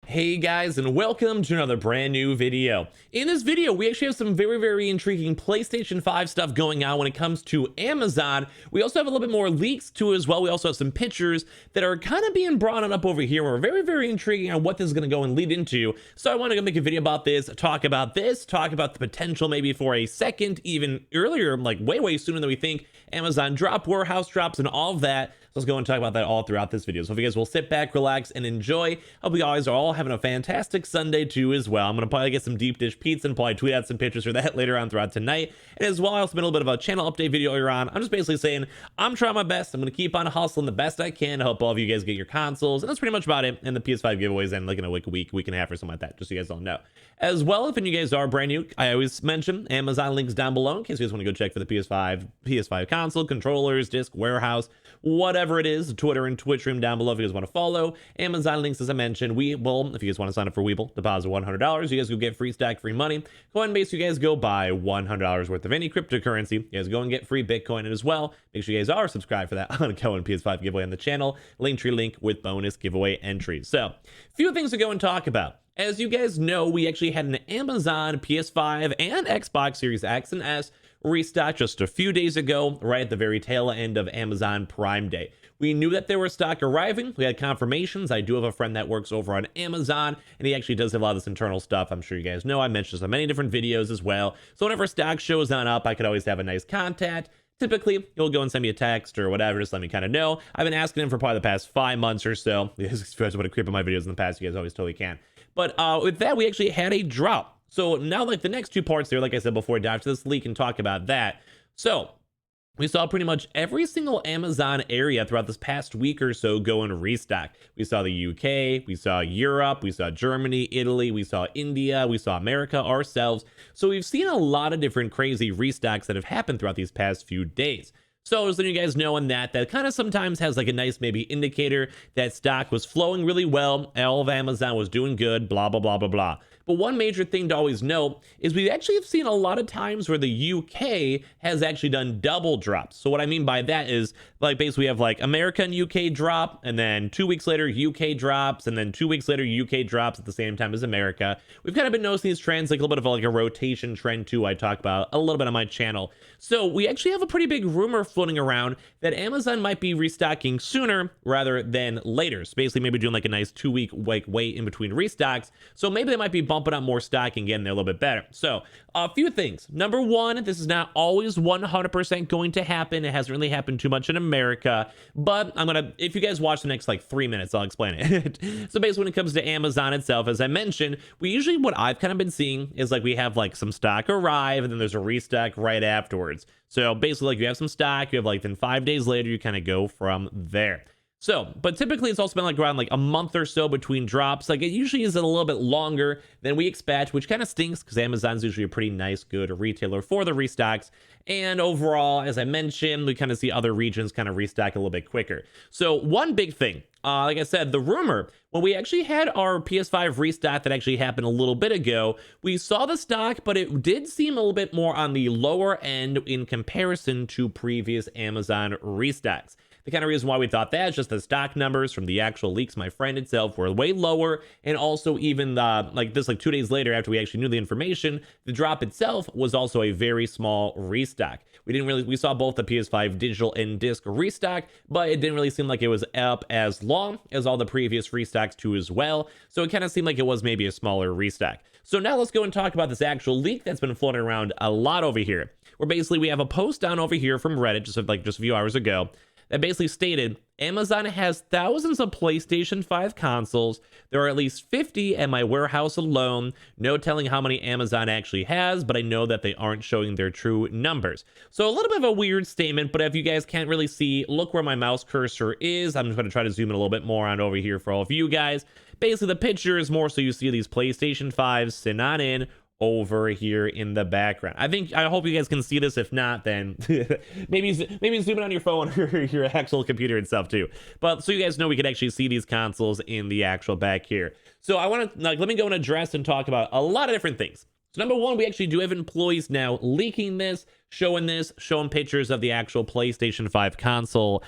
Hey guys, and welcome to another brand new video. In this video, we actually have some very intriguing PlayStation 5 stuff going on when it comes to Amazon. We also have a little bit more leaks too as well. We also have some pictures that are kind of being brought on up over here. We're very intriguing on what this is going to go and lead into. So I want to go make a video about this, talk about the potential maybe for a second, even earlier, like way sooner than we think, Amazon drop, warehouse drops, and all of that. So let's go and talk about that all throughout this video. So if you guys will sit back, relax, and enjoy, hope you guys are all having a fantastic Sunday too as well. I'm going to probably get some deep dish pizza and probably tweet out some pictures for that later on throughout tonight. And as well, I also made a little bit of a channel update video earlier on. I'm just basically saying I'm trying my best. I'm going to keep on hustling the best I can to help all of you guys get your consoles. And that's pretty much about it. And the PS5 giveaways and like in a week and a half or something like that, just so you guys all know. As well, if any of you guys are brand new, I always mention Amazon links down below in case you guys want to go check for the PS5 console, controllers, disc, warehouse, whatever it is. Twitter and Twitch room down below if you guys want to follow. Amazon links, as I mentioned. We will, if you guys want to sign up for Weeble, deposit $100. You guys go get free stack, free money. Coinbase, you guys go buy $100 worth of any cryptocurrency. You guys go and get free Bitcoin as well. Make sure you guys are subscribed for that ongoing PS5 giveaway on the channel. Linktree link with bonus giveaway entries. So, a few things to go and talk about. As you guys know, we actually had an Amazon PS5 and Xbox Series X and S restock just a few days ago, right at the very tail end of Amazon Prime Day. We knew that there was stock arriving. We had confirmations. I do have a friend that works over on Amazon, and he actually does have a lot of this internal stuff. I'm sure you guys know. I mentioned this in many different videos as well. So whenever stock shows on up, I could always have a nice contact. Typically, you'll go and send me a text or whatever, just let me kind of know. I've been asking him for probably the past 5 months or so. If you guys want to creep on my videos in the past, you guys always totally can. But with that, we actually had a drop. So now, like the next two parts there, like I said before, dive to this leak and talk about that. So we saw pretty much every single Amazon area throughout this past week or so go and restock. We saw the UK, we saw Europe, we saw Germany, Italy, we saw India, we saw America ourselves. So we've seen a lot of different crazy restocks that have happened throughout these past few days. So just letting you guys know on that kind of sometimes has like a nice maybe indicator that stock was flowing really well, all of Amazon was doing good, blah, blah, blah, blah, blah. But one major thing to always note is we actually have seen a lot of times where the UK has actually done double drops. So what I mean by that is like basically we have like America and UK drop, and then 2 weeks later UK drops, and then 2 weeks later UK drops at the same time as America. We've kind of been noticing these trends, like a little bit of a rotation trend too. I talk about a little bit on my channel. So we actually have a pretty big rumor floating around that Amazon might be restocking sooner rather than later. So basically maybe doing like a nice 2 week like wait in between restocks. So maybe they might be bumping up more stock and getting there a little bit better. So a few things. Number one, this is not always 100% going to happen. It hasn't really happened too much in America, but if you guys watch the next like 3 minutes, I'll explain it. So basically when it comes to Amazon itself, as I mentioned, what I've kind of been seeing is like we have like some stock arrive and then there's a restock right afterwards. So basically like you have some stock, you have like then 5 days later, you kind of go from there. So, but typically it's also been like around like a month or so between drops. Like it usually is a little bit longer than we expect, which kind of stinks because Amazon's usually a pretty nice, good retailer for the restocks. And overall, as I mentioned, we kind of see other regions kind of restock a little bit quicker. So one big thing, like I said, the rumor, when we actually had our PS5 restock that actually happened a little bit ago, we saw the stock, but it did seem a little bit more on the lower end in comparison to previous Amazon restocks. The kind of reason why we thought that is just the stock numbers from the actual leaks, my friend itself, were way lower. And also even like 2 days later after we actually knew the information, the drop itself was also a very small restock. We saw both the PS5 digital and disc restock, but it didn't really seem like it was up as long as all the previous restocks too as well. So it kind of seemed like it was maybe a smaller restock. So now let's go and talk about this actual leak that's been floating around a lot over here, where basically we have a post down over here from Reddit just a few hours ago that basically stated Amazon has thousands of PlayStation 5 consoles. There are at least 50 at my warehouse alone. No telling how many Amazon actually has, but I know that they aren't showing their true numbers. So a little bit of a weird statement, but if you guys can't really see, look where my mouse cursor is. I'm just going to try to zoom in a little bit more on over here for all of you guys. Basically, the picture is more so you see these PlayStation 5s sitting on in over here in the background. I hope you guys can see this. If not, then maybe zoom in on your phone or your actual computer itself too. But so you guys know, we can actually see these consoles in the actual back here. So I want to let me go and address and talk about a lot of different things. So number one, we actually do have employees now leaking this, showing pictures of the actual PlayStation 5 console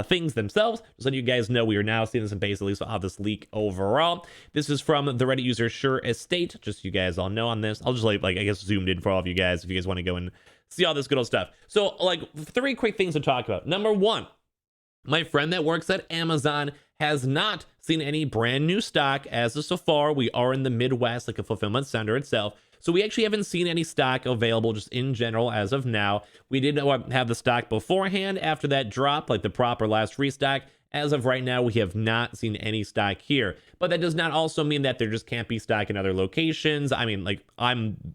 things themselves. Just letting you guys know we are now seeing this in basically so how this leak overall. This is from the Reddit user Sure Estate. Just so you guys all know on this. I'll just like I guess zoomed in for all of you guys if you guys want to go and see all this good old stuff. So like 3 quick things to talk about. Number one, my friend that works at Amazon has not seen any brand new stock as of so far. We are in the Midwest, like a fulfillment center itself. So we actually haven't seen any stock available just in general as of now. We did have the stock beforehand after that drop, like the proper last restock. As of right now, we have not seen any stock here. But that does not also mean that there just can't be stock in other locations. I mean, like,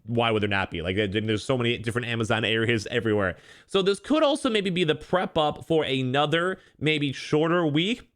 why would there not be? Like, there's so many different Amazon areas everywhere. So this could also maybe be the prep up for another, maybe shorter week.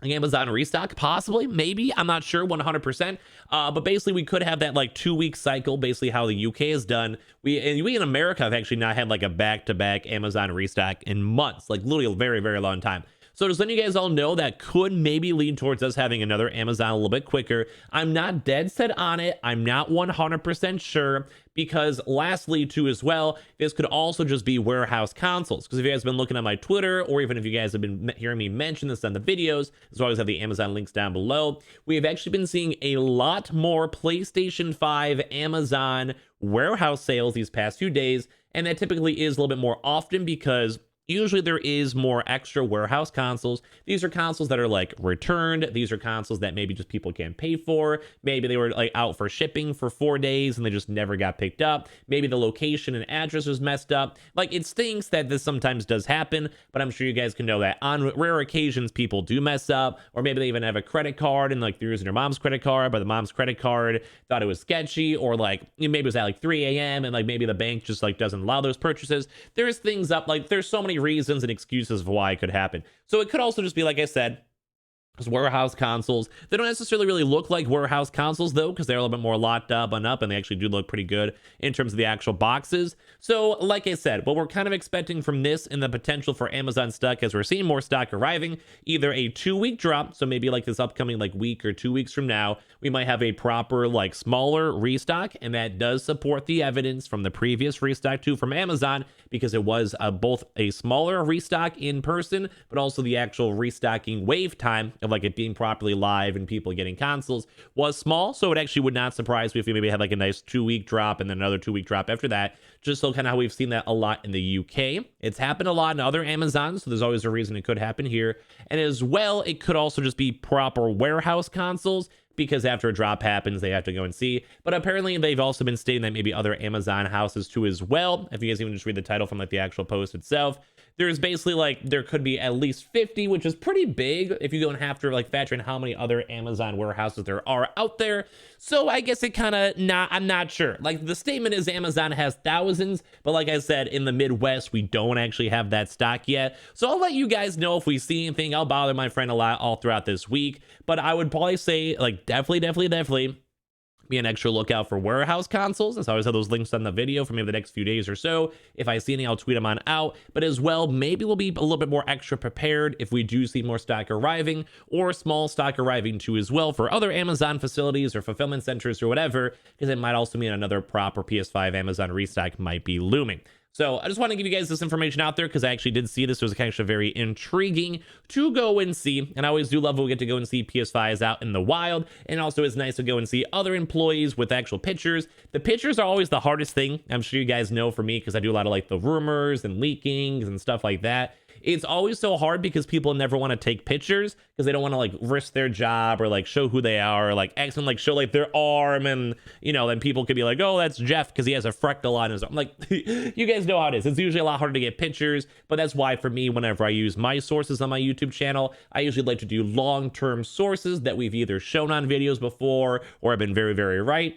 Amazon restock, possibly, maybe, I'm not sure 100%, but basically we could have that like 2-week cycle, basically how the UK has done. We in America have actually not had like a back-to-back Amazon restock in months, like literally a very, very long time. So just letting you guys all know that could maybe lead towards us having another Amazon a little bit quicker. I'm not dead set on it. I'm not 100% sure, because lastly too as well, this could also just be warehouse consoles. Because if you guys have been looking at my Twitter, or even if you guys have been hearing me mention this on the videos, as well as have the Amazon links down below, we have actually been seeing a lot more PlayStation 5 Amazon warehouse sales these past few days. And that typically is a little bit more often because usually there is more extra warehouse consoles. These are consoles that are like returned. These are consoles that maybe just people can't pay for. Maybe they were like out for shipping for 4 days and they just never got picked up. Maybe the location and address was messed up. Like, it stinks that this sometimes does happen, but I'm sure you guys can know that on rare occasions people do mess up, or maybe they even have a credit card and like they're using their mom's credit card, but the mom's credit card thought it was sketchy, or like maybe it was at like 3 a.m. and like maybe the bank just like doesn't allow those purchases. There's things up, like there's so many reasons and excuses of why it could happen. So it could also just be, like I said, warehouse consoles. They don't necessarily really look like warehouse consoles though, because they're a little bit more locked up and they actually do look pretty good in terms of the actual boxes. So like I said, what we're kind of expecting from this and the potential for Amazon stock, as we're seeing more stock arriving, either a 2-week drop, so maybe like this upcoming like week or 2 weeks from now, we might have a proper like smaller restock, and that does support the evidence from the previous restock too from Amazon, because it was both a smaller restock in person, but also the actual restocking wave time of like it being properly live and people getting consoles was small. So it actually would not surprise me if we maybe had like a nice 2-week drop and then another 2-week drop after that, just so kind of how we've seen that a lot in the UK. It's happened a lot in other Amazons, so there's always a reason it could happen here. And as well, it could also just be proper warehouse consoles, because after a drop happens, they have to go and see. But apparently they've also been stating that maybe other Amazon houses too as well. If you guys even just read the title from like the actual post itself, there's basically like there could be at least 50, which is pretty big if you don't have to like factor in how many other Amazon warehouses there are out there. So I guess it kind of I'm not sure. Like, the statement is Amazon has thousands, but like I said, in the Midwest, we don't actually have that stock yet. So I'll let you guys know if we see anything. I'll bother my friend a lot all throughout this week, but I would probably say like definitely be an extra lookout for warehouse consoles. As I always have those links on the video for maybe the next few days or so. If I see any, I'll tweet them on out. But as well, maybe we'll be a little bit more extra prepared if we do see more stock arriving, or small stock arriving too as well for other Amazon facilities or fulfillment centers or whatever, because it might also mean another proper PS5 Amazon restock might be looming. So I just want to give you guys this information out there because I actually did see this. It was actually very intriguing to go and see. And I always do love when we get to go and see PS5s out in the wild. And also it's nice to go and see other employees with actual pictures. The pictures are always the hardest thing. I'm sure you guys know for me, because I do a lot of like the rumors and leakings and stuff like that. It's always so hard because people never want to take pictures because they don't want to like risk their job or like show who they are, or like accidentally like show like their arm, and you know, then people could be like, oh, that's Jeff because he has a freckle on his arm. Like, you guys know how it is. It's usually a lot harder to get pictures, but that's why for me, whenever I use my sources on my YouTube channel, I usually like to do long-term sources that we've either shown on videos before or have been very, very right.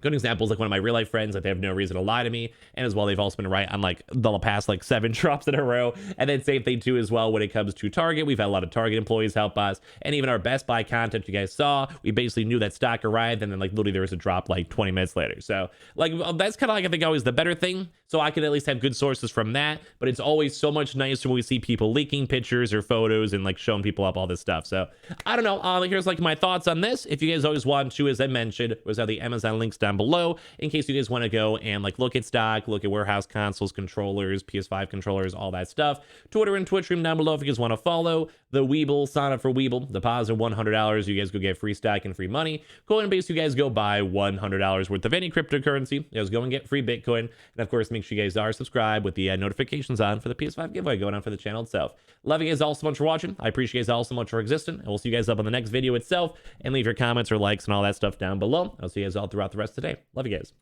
Good examples, like one of my real life friends, like they have no reason to lie to me. And as well, they've also been right on like the past like 7 drops in a row. And then same thing too as well when it comes to Target. We've had a lot of Target employees help us. And even our Best Buy content you guys saw, we basically knew that stock arrived, and then like literally there was a drop like 20 minutes later. So like that's kind of like I think always the better thing. so I can at least have good sources from that. But it's always so much nicer when we see people leaking pictures or photos and like showing people up all this stuff. So I don't know. Here's like my thoughts on this. If you guys always want to, as I mentioned, was have the Amazon links down below in case you guys want to go and like look at stock, look at warehouse consoles, controllers, PS5 controllers, all that stuff. Twitter and Twitch stream down below if you guys want to follow. The Weeble, sign up for Weeble, deposit $100. You guys go get free stock and free money. Coinbase, you guys go buy $100 worth of any cryptocurrency. You guys go and get free Bitcoin. And of course, make sure you guys are subscribed with the notifications on for the PS5 giveaway going on for the channel itself. Love you guys all so much for watching. I appreciate you guys all so much for existing. And we'll see you guys up on the next video itself. And leave your comments or likes and all that stuff down below. I'll see you guys all throughout the rest of the day. Love you guys.